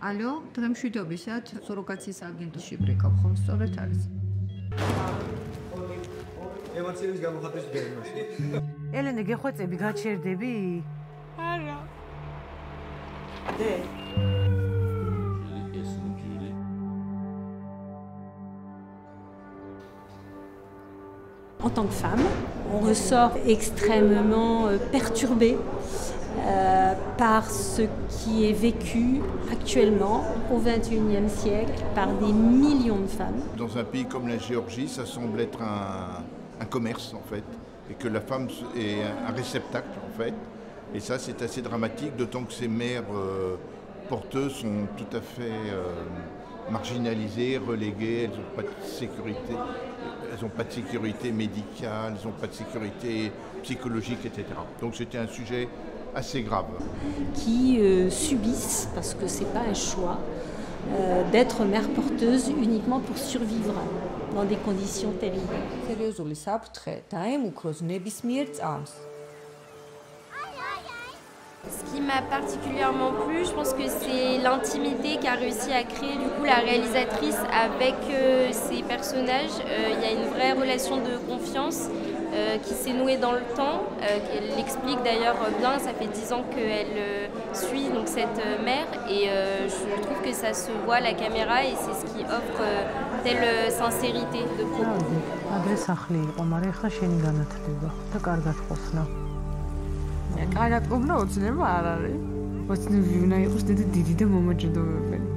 ალო, დღემშვიდობისად სუროგაციის აგენტში ბრეკავ ხომ სწორად არის? ემოციების გამოხატვის ბერნოში. ელენე, გეხვეწები, გაჩერდები? არა. დე. En tant que femme, on ressort extrêmement perturbée par ce qui est vécu actuellement au XXIe siècle par des millions de femmes. Dans un pays comme la Géorgie, ça semble être un commerce en fait, et que la femme est un réceptacle en fait. Et ça c'est assez dramatique, d'autant que ces mères porteuses sont tout à fait marginalisées, reléguées, elles n'ont pas de sécurité. Elles n'ont pas de sécurité médicale, elles n'ont pas de sécurité psychologique, etc. Donc c'était un sujet assez grave. Qui subissent, parce que ce n'est pas un choix, d'être mère porteuse uniquement pour survivre dans des conditions terribles. სერიოზული საფრთხე დაემუქროს ნებისმიერ წამს. Ce qui m'a particulièrement plu, je pense que c'est l'intimité qu'a réussi à créer du coup la réalisatrice avec ses personnages. Il y a une vraie relation de confiance qui s'est nouée dans le temps. Elle l'explique d'ailleurs bien, ça fait 10 ans qu'elle suit donc, cette mère et je trouve que ça se voit à la caméra et c'est ce qui offre telle sincérité de propos. კარგად ყოფნა ოცნება არ არის. ოცნები უნდა იყოს დიდი და მომაჯერებელი.